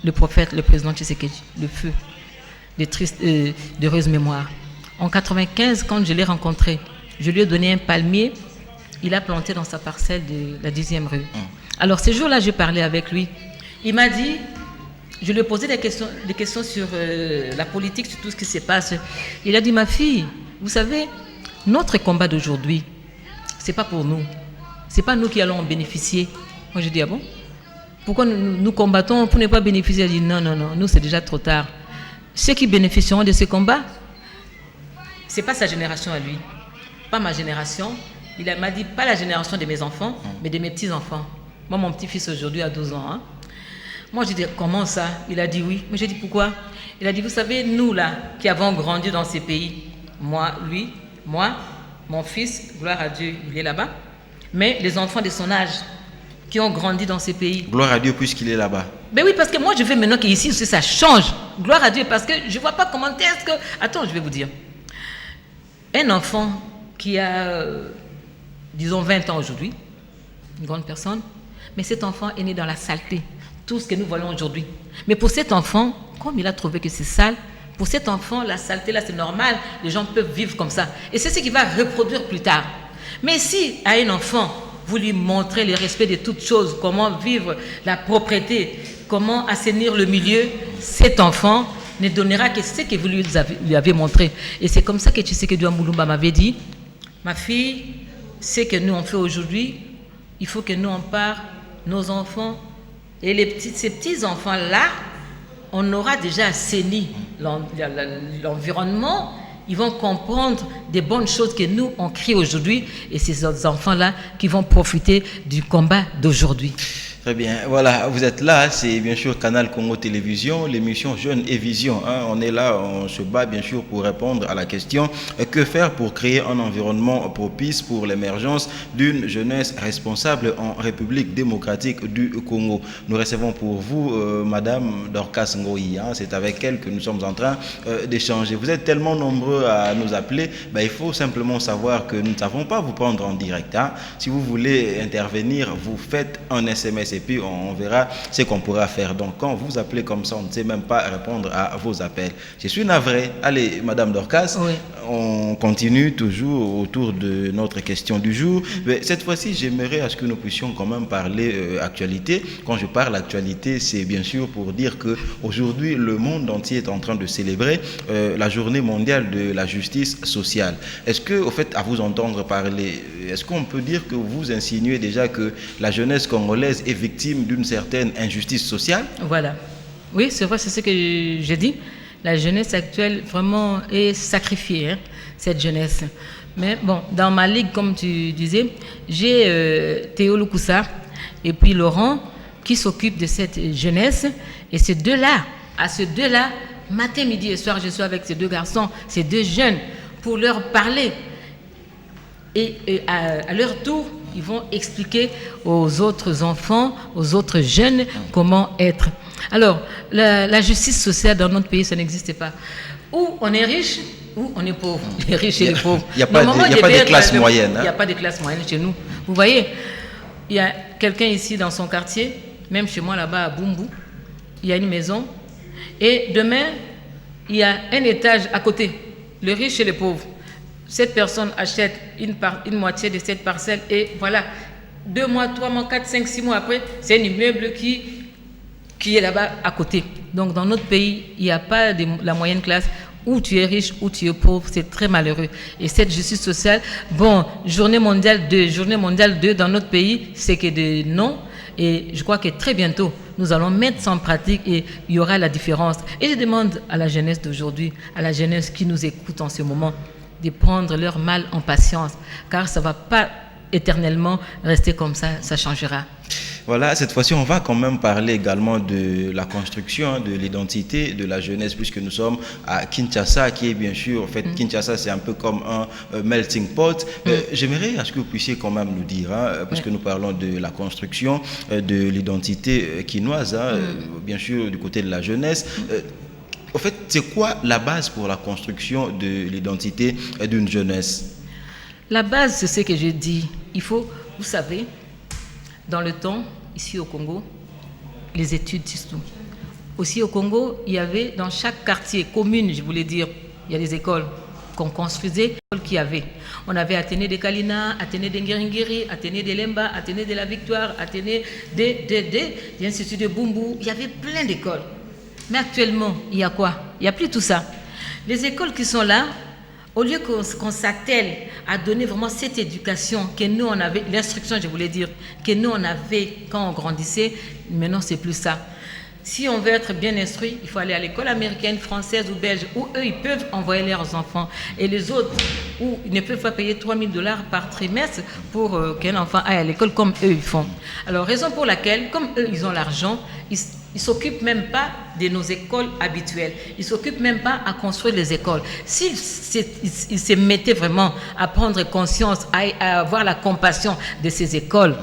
Speaker 3: le prophète, le président Tshisekedi, le feu, d'heureuse mémoire. En 95, quand je l'ai rencontré, je lui ai donné un palmier. Il a planté dans sa parcelle de la 10e rue. Alors, ce jour-là, j'ai parlé avec lui. Il m'a dit, je lui ai posé des questions sur la politique, sur tout ce qui se passe. Il a dit, ma fille, vous savez, notre combat d'aujourd'hui, ce n'est pas pour nous. Ce n'est pas nous qui allons en bénéficier. Moi, je dis, ah bon? Pourquoi nous combattons pour ne pas bénéficier? Il a dit, non, nous, c'est déjà trop tard. Ceux qui bénéficieront de ce combat, ce n'est pas sa génération à lui, pas ma génération. Il m'a dit, pas la génération de mes enfants, mais de mes petits-enfants. Moi, mon petit-fils aujourd'hui a 12 ans. Hein. Moi, je dis, comment ça? Il a dit oui. Mais j'ai dit, pourquoi? Il a dit, vous savez, nous, là, qui avons grandi dans ces pays, moi, mon fils, gloire à Dieu, il est là-bas, mais les enfants de son âge, qui ont grandi dans ces pays.
Speaker 2: Gloire à Dieu puisqu'il est là-bas.
Speaker 3: Ben oui, parce que moi, je veux maintenant qu'ici aussi, ça change. Gloire à Dieu, parce que je ne vois pas comment est-ce que... Attends, je vais vous dire. Un enfant qui a, disons, 20 ans aujourd'hui, une grande personne, mais cet enfant est né dans la saleté. Tout ce que nous voyons aujourd'hui. Mais pour cet enfant, comme il a trouvé que c'est sale, pour cet enfant, la saleté, là, c'est normal. Les gens peuvent vivre comme ça. Et c'est ce qu'il va reproduire plus tard. Mais si, à un enfant, vous lui montrez le respect de toutes choses, comment vivre la propreté, comment assainir le milieu, cet enfant ne donnera que ce que vous lui avez montré. Et c'est comme ça que Tshisekedi Moulumba m'avait dit, ma fille, ce que nous on fait aujourd'hui, il faut que nous on parle, nos enfants, et ces petits-enfants-là, on aura déjà assaini l'environnement, ils vont comprendre des bonnes choses que nous, on crée aujourd'hui, et ces autres enfants-là qui vont profiter du combat d'aujourd'hui.
Speaker 2: Très bien, voilà, vous êtes là, c'est bien sûr Canal Congo Télévision, l'émission Jeunes et Vision. On est là, on se bat bien sûr pour répondre à la question que faire pour créer un environnement propice pour l'émergence d'une jeunesse responsable en République démocratique du Congo. Nous recevons pour vous Madame Dorcas Ngoyi, c'est avec elle que nous sommes en train d'échanger. Vous êtes tellement nombreux à nous appeler, il faut simplement savoir que nous ne savons pas vous prendre en direct. Si vous voulez intervenir, vous faites un SMS. Et puis on verra ce qu'on pourra faire. Donc quand vous appelez comme ça, on ne sait même pas répondre à vos appels. Je suis navré. Allez, Madame Dorcas, oui. On continue toujours autour de notre question du jour. Mais cette fois-ci, j'aimerais à ce que nous puissions quand même parler actualité. Quand je parle actualité, c'est bien sûr pour dire qu'aujourd'hui, le monde entier est en train de célébrer la journée mondiale de la justice sociale. Est-ce que, au fait, à vous entendre parler, est-ce qu'on peut dire que vous insinuez déjà que la jeunesse congolaise est victime d'une certaine injustice sociale?
Speaker 3: Voilà. Oui, c'est vrai, c'est ce que j'ai dit. La jeunesse actuelle vraiment est sacrifiée, cette jeunesse. Mais bon, dans ma ligue, comme tu disais, j'ai Théo Loukoussa et puis Laurent qui s'occupent de cette jeunesse. Et ces deux-là, matin, midi et soir, je suis avec ces deux garçons, ces deux jeunes, pour leur parler. Et à leur tour, ils vont expliquer aux autres enfants, aux autres jeunes, comment être. Alors, la justice sociale dans notre pays, ça n'existe pas. Ou on est riche, ou on est pauvre. Les riches et les pauvres.
Speaker 2: Il n'y a pas de classe moyenne.
Speaker 3: Il n'y a pas de classe moyenne chez nous. Vous voyez, il y a quelqu'un ici dans son quartier, même chez moi là-bas à Bumbu, il y a une maison. Et demain, il y a un étage à côté, le riche et les pauvres. Cette personne achète une moitié de cette parcelle et voilà, 2 mois, 3 mois, 4, 5, 6 mois après, c'est un immeuble qui est là-bas à côté. Donc dans notre pays, il n'y a pas la moyenne classe. Ou tu es riche, ou tu es pauvre, c'est très malheureux. Et cette justice sociale, journée mondiale 2 dans notre pays, c'est que des noms. Et je crois que très bientôt, nous allons mettre ça en pratique et il y aura la différence. Et je demande à la jeunesse d'aujourd'hui, à la jeunesse qui nous écoute en ce moment, de prendre leur mal en patience, car ça ne va pas éternellement rester comme ça, ça changera.
Speaker 2: Voilà, cette fois-ci, on va quand même parler également de la construction de l'identité de la jeunesse, puisque nous sommes à Kinshasa, qui est bien sûr, en fait, Kinshasa, c'est un peu comme un melting pot. J'aimerais à ce que vous puissiez quand même nous dire, puisque nous parlons de la construction de l'identité quinoise, bien sûr, du côté de la jeunesse. En fait, c'est quoi la base pour la construction de l'identité d'une jeunesse?
Speaker 3: La base, c'est ce que je dis. Il faut, vous savez, dans le temps, ici au Congo, les études surtout. Aussi au Congo, il y avait dans chaque quartier, commune, je voulais dire, il y a des écoles qu'on construisait, qu'il y avait. On avait Athénée de Kalina, Athénée de Ngiringiri, Athénée de Lemba, Athénée de la Victoire, Athénée de l'Institut de Bumbu. Il y avait plein d'écoles. Mais actuellement, il y a quoi? Il n'y a plus tout ça. Les écoles qui sont là, au lieu qu'on s'attelle à donner vraiment cette éducation que nous on avait, l'instruction je voulais dire, que nous on avait quand on grandissait, maintenant c'est plus ça. Si on veut être bien instruit, il faut aller à l'école américaine, française ou belge, où eux ils peuvent envoyer leurs enfants. Et les autres, où ils ne peuvent pas payer $3,000 par trimestre pour qu'un enfant aille à l'école comme eux ils font. Alors raison pour laquelle, comme eux ils ont l'argent, ils ne s'occupent même pas de nos écoles habituelles. Ils ne s'occupent même pas à construire les écoles. S'ils se mettaient vraiment à prendre conscience, à avoir la compassion de ces écoles,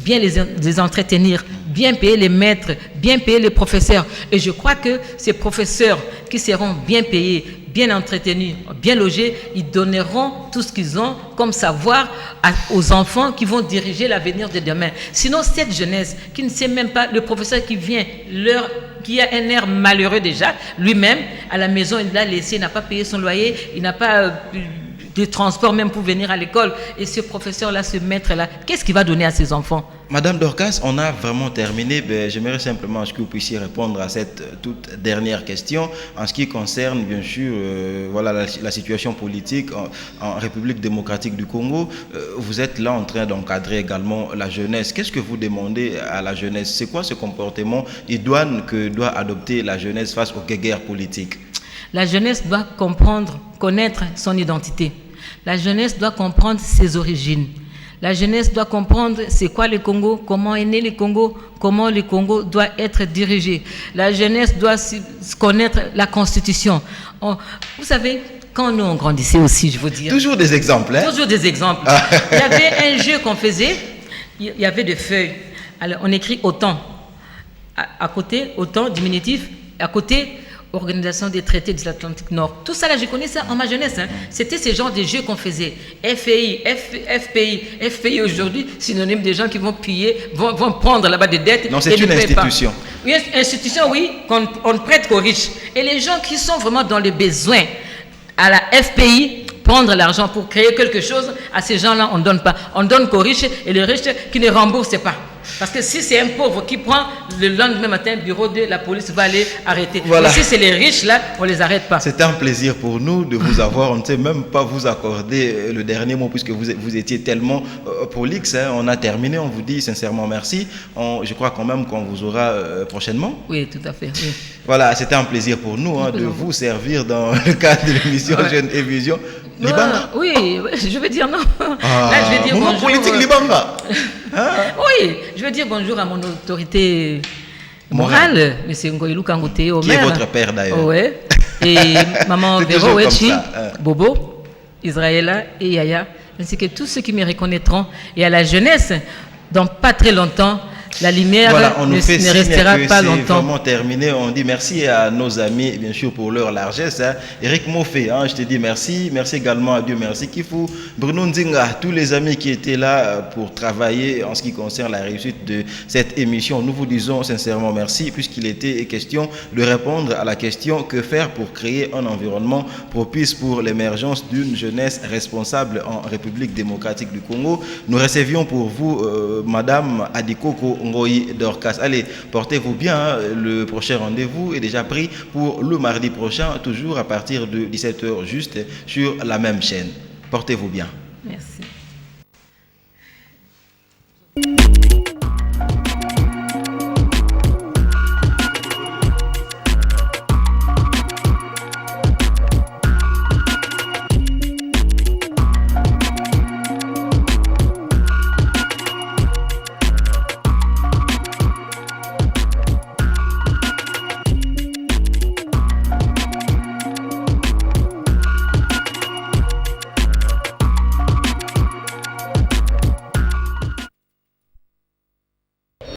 Speaker 3: bien les entretenir, bien payer les maîtres, bien payer les professeurs. Et je crois que ces professeurs qui seront bien payés, bien entretenus, bien logés, ils donneront tout ce qu'ils ont comme savoir aux enfants qui vont diriger l'avenir de demain. Sinon, cette jeunesse qui ne sait même pas, le professeur qui vient, qui a un air malheureux déjà, lui-même, à la maison, il l'a laissé, il n'a pas payé son loyer, il n'a pas de transport même pour venir à l'école. Et ce professeur-là, ce maître-là, qu'est-ce qu'il va donner à ses enfants?
Speaker 2: Madame Dorcas, on a vraiment terminé. J'aimerais simplement que vous puissiez répondre à cette toute dernière question en ce qui concerne, bien sûr, la situation politique en République démocratique du Congo. Vous êtes là en train d'encadrer également la jeunesse. Qu'est-ce que vous demandez à la jeunesse? C'est quoi ce comportement idoine que doit adopter la jeunesse face aux guerres politiques?
Speaker 3: La jeunesse doit comprendre, connaître son identité. La jeunesse doit comprendre ses origines. La jeunesse doit comprendre c'est quoi le Congo, comment est né le Congo, comment le Congo doit être dirigé. La jeunesse doit connaître la Constitution. Vous savez, quand nous on grandissait aussi, je veux dire...
Speaker 2: Toujours des exemples, hein?
Speaker 3: Toujours des exemples. Il y avait un jeu qu'on faisait, il y avait des feuilles. Alors, on écrit autant. À côté, autant, diminutif, à côté... Organisation des traités de l'Atlantique Nord. Tout ça, là, je connais ça en ma jeunesse. Hein. C'était ce genre de jeux qu'on faisait. FPI aujourd'hui, synonyme des gens qui vont piller, vont prendre là-bas des dettes.
Speaker 2: Non, c'est une institution.
Speaker 3: Oui, une institution, oui, qu'on ne prête qu'aux riches. Et les gens qui sont vraiment dans le besoin, à la FPI, prendre l'argent pour créer quelque chose, à ces gens-là, on ne donne pas. On donne qu'aux riches et les riches qui ne remboursent pas. Parce que si c'est un pauvre qui prend, le lendemain matin, le bureau de la police va aller arrêter.
Speaker 2: Voilà.
Speaker 3: Mais si c'est les riches, là, on ne les arrête pas.
Speaker 2: C'est un plaisir pour nous de vous avoir. On ne sait même pas vous accorder le dernier mot puisque vous étiez tellement prolixe. Hein. On a terminé. On vous dit sincèrement merci. Je crois quand même qu'on vous aura prochainement.
Speaker 3: Oui, tout à fait. Oui.
Speaker 2: Voilà, c'était un plaisir pour nous de vous servir dans le cadre de l'émission Jeunes et Vision. Libanga?
Speaker 3: Oui, je veux dire non. Là, je vais dire bonjour.
Speaker 2: Politique Libanga.
Speaker 3: Hein? Oui, je veux dire bonjour à mon autorité morale, M. Ngoïlou Kangote, au
Speaker 2: Qui
Speaker 3: maire.
Speaker 2: est votre père d'ailleurs.
Speaker 3: Oui. Et maman Véro Wechi, Bobo, Israëla et Yaya, ainsi que tous ceux qui me reconnaîtront. Et à la jeunesse, dans pas très longtemps, la lumière ne restera pas longtemps.
Speaker 2: C'est vraiment terminé. On dit merci à nos amis, bien sûr, pour leur largesse. Hein. Eric Moffé, je te dis merci. Merci également à Dieu, merci Kifou. Bruno Nzinga, tous les amis qui étaient là pour travailler en ce qui concerne la réussite de cette émission. Nous vous disons sincèrement merci, puisqu'il était question de répondre à la question que faire pour créer un environnement propice pour l'émergence d'une jeunesse responsable en République démocratique du Congo. Nous recevions pour vous, Madame Adikoko Ngoï Dorcas. Allez, portez-vous bien. Hein. Le prochain rendez-vous est déjà pris pour le mardi prochain, toujours à partir de 17h juste sur la même chaîne. Portez-vous bien.
Speaker 3: Merci.